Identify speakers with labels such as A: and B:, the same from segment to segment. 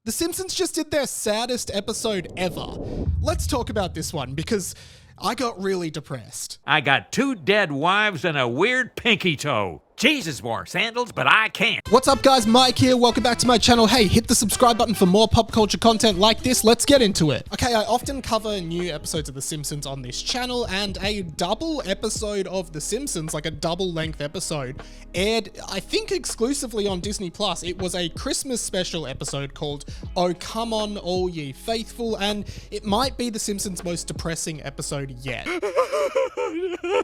A: The Simpsons just did their saddest episode ever. Let's talk about this one because I got really depressed.
B: I got 2 dead wives and a weird pinky toe. Jesus wore sandals, but I can't.
A: What's up guys, Mike here, welcome back to my channel. Hey, hit the subscribe button for more pop culture content like this, let's get into it. Okay, I often cover new episodes of The Simpsons on this channel, and a double episode of The Simpsons, like a double length episode, aired, I think exclusively on Disney+. It was a Christmas special episode called Oh Come On All Ye Faithful, and it might be The Simpsons' most depressing episode yet.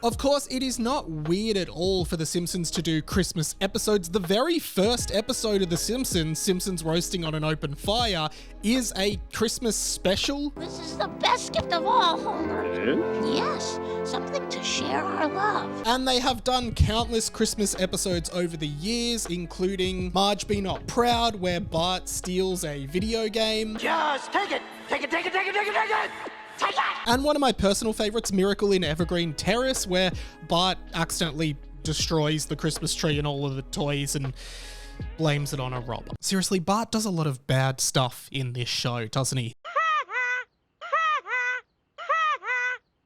A: Of course, it is not weird at all for The Simpsons to do Christmas episodes. The very first episode of The Simpsons, Simpsons Roasting on an Open Fire, is a Christmas special.
C: This is the best gift of all, Homer. Yes, something to share our love.
A: And they have done countless Christmas episodes over the years, including Marge Be Not Proud, where Bart steals a video game.
D: Just take it! Take it, take it, take it, take it, take it! Take it!
A: And one of my personal favorites, Miracle in Evergreen Terrace, where Bart accidentally destroys the Christmas tree and all of the toys and blames it on a robber. Seriously, Bart does a lot of bad stuff in this show, doesn't he?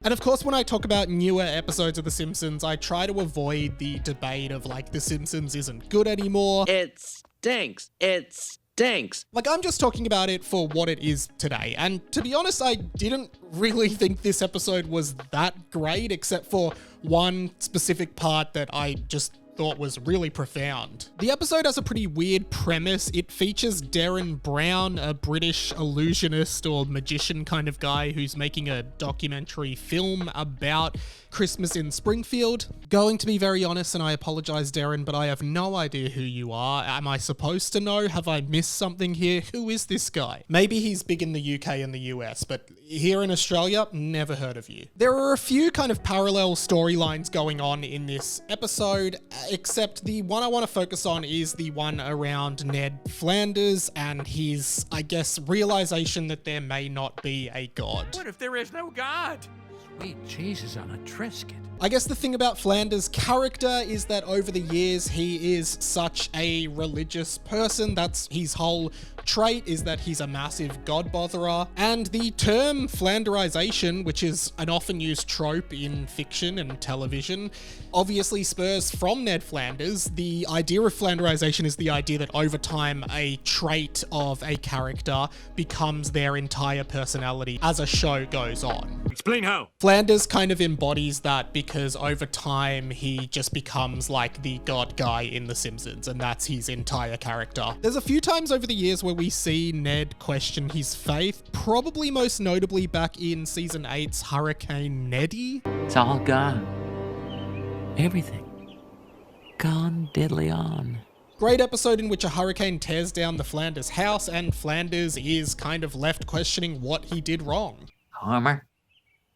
A: And of course, when I talk about newer episodes of The Simpsons, I try to avoid the debate of like, The Simpsons isn't good anymore.
E: It stinks. It stinks.
A: Like, I'm just talking about it for what it is today. And to be honest, I didn't really think this episode was that great, except for one specific part that I just thought was really profound. The episode has a pretty weird premise. It features Darren Brown, a British illusionist or magician kind of guy who's making a documentary film about Christmas in Springfield. Going to be very honest, and I apologize, Darren, but I have no idea who you are. Am I supposed to know? Have I missed something here? Who is this guy? Maybe he's big in the UK and the US, but here in Australia, never heard of you. There are a few kind of parallel storylines going on in this episode, except the one I want to focus on is the one around Ned Flanders and his, I guess, realization that there may not be a god.
B: What if there is no God? Sweet Jesus on a Triscuit.
A: I guess the thing about Flanders' character is that over the years, he is such a religious person. That's his whole trait, is that he's a massive god botherer. And the term Flanderization, which is an often used trope in fiction and television, obviously spurs from Ned Flanders. The idea of Flanderization is the idea that over time, a trait of a character becomes their entire personality as a show goes on.
B: Explain how.
A: Flanders kind of embodies that because over time he just becomes like the god guy in The Simpsons, and that's his entire character. There's a few times over the years where we see Ned question his faith, probably most notably back in season 8's Hurricane Neddy.
E: It's all gone. Everything. Gone diddly on.
A: Great episode in which a hurricane tears down the Flanders house and Flanders is kind of left questioning what he did wrong.
E: Homer,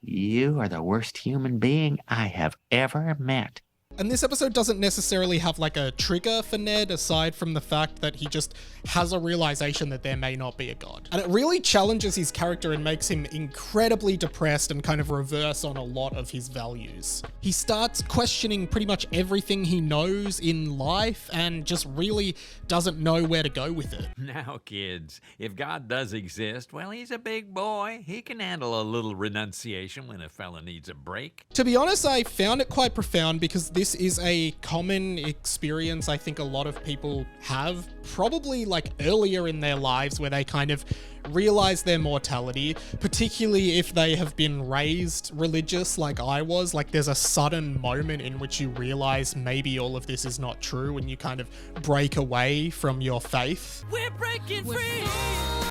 E: you are the worst human being I have ever met.
A: And this episode doesn't necessarily have like a trigger for Ned, aside from the fact that he just has a realization that there may not be a god. And it really challenges his character and makes him incredibly depressed and kind of reverse on a lot of his values. He starts questioning pretty much everything he knows in life and just really doesn't know where to go with it.
B: Now, kids, if God does exist, well, he's a big boy. He can handle a little renunciation when a fella needs a break.
A: To be honest, I found it quite profound because this is a common experience I think a lot of people have, probably like earlier in their lives, where they kind of realize their mortality, particularly if they have been raised religious like I was. Like there's a sudden moment in which you realize maybe all of this is not true and you kind of break away from your faith.
B: We're breaking free!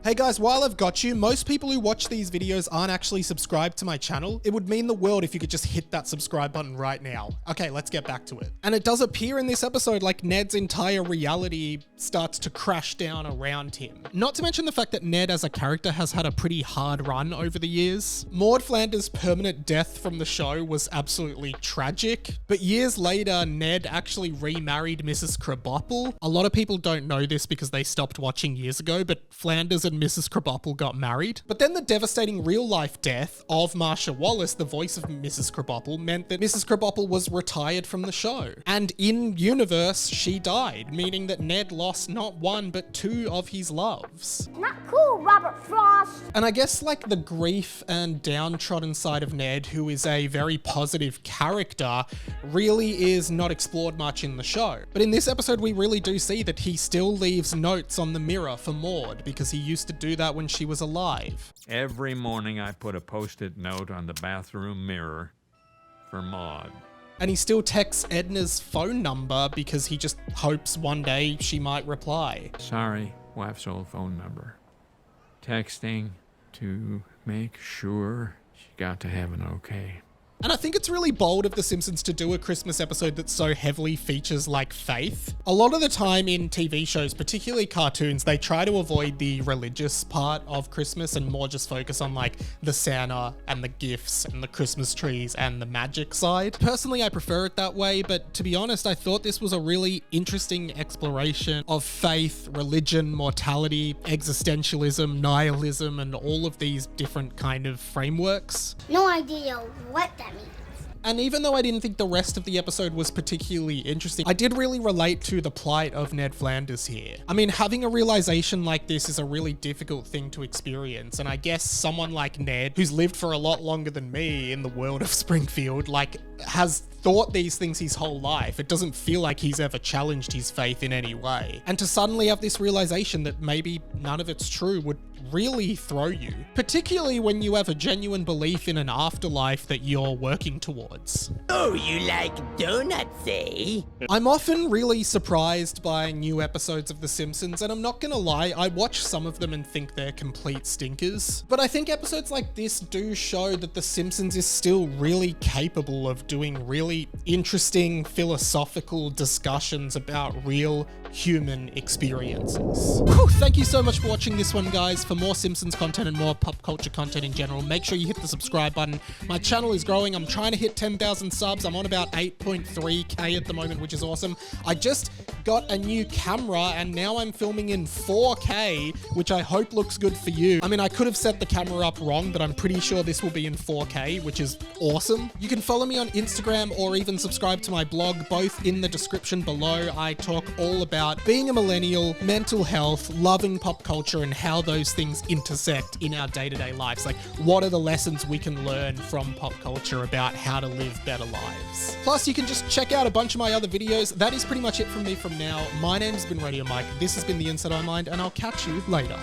A: Hey guys, while I've got you, most people who watch these videos aren't actually subscribed to my channel. It would mean the world if you could just hit that subscribe button right now. Okay, let's get back to it. And it does appear in this episode like Ned's entire reality starts to crash down around him. Not to mention the fact that Ned as a character has had a pretty hard run over the years. Maud Flanders' permanent death from the show was absolutely tragic, but years later, Ned actually remarried Mrs. Krabappel. A lot of people don't know this because they stopped watching years ago, but Flanders and Mrs. Krabappel got married. But then the devastating real-life death of Marsha Wallace, the voice of Mrs. Krabappel, meant that Mrs. Krabappel was retired from the show. And in universe, she died, meaning that Ned lost not one, but two of his loves.
F: Not cool, Robert Frost.
A: And I guess like the grief and downtrodden side of Ned, who is a very positive character, really is not explored much in the show. But in this episode, we really do see that he still leaves notes on the mirror for Maud, because he used to do that when she was alive.
B: Every morning I put a post-it note on the bathroom mirror for Maud.
A: And he still texts Edna's phone number because he just hopes one day she might reply.
B: Sorry, wife's old phone number. Texting to make sure she got to heaven okay.
A: And I think it's really bold of The Simpsons to do a Christmas episode that so heavily features like faith. A lot of the time in TV shows, particularly cartoons, they try to avoid the religious part of Christmas and more just focus on like the Santa and the gifts and the Christmas trees and the magic side. Personally, I prefer it that way, but to be honest, I thought this was a really interesting exploration of faith, religion, mortality, existentialism, nihilism, and all of these different kind of frameworks.
F: No idea what that means.
A: And even though I didn't think the rest of the episode was particularly interesting, I did really relate to the plight of Ned Flanders here. I mean, having a realization like this is a really difficult thing to experience, and I guess someone like Ned, who's lived for a lot longer than me in the world of Springfield, like, has thought these things his whole life. It doesn't feel like he's ever challenged his faith in any way. And to suddenly have this realization that maybe none of it's true would really throw you, particularly when you have a genuine belief in an afterlife that you're working towards.
G: Oh, you like donuts, eh?
A: I'm often really surprised by new episodes of The Simpsons, and I'm not gonna lie, I watch some of them and think they're complete stinkers. But I think episodes like this do show that The Simpsons is still really capable of doing really interesting philosophical discussions about real human experiences. Whew, thank you so much for watching this one, guys. For more Simpsons content and more pop culture content in general, make sure you hit the subscribe button. My channel is growing. I'm trying to hit 10,000 subs. I'm on about 8.3k at the moment, which is awesome. I just got a new camera and now I'm filming in 4K, which I hope looks good for you. I mean, I could have set the camera up wrong, but I'm pretty sure this will be in 4K, which is awesome. You can follow me on Instagram or even subscribe to my blog, both in the description below. I talk all about being a millennial, mental health, loving pop culture, and how those things intersect in our day-to-day lives. Like, what are the lessons we can learn from pop culture about how to live better lives? Plus, you can just check out a bunch of my other videos. That is pretty much it from me from now. My name's been Radio Mike. This has been The Inside Eye Mind, and I'll catch you later.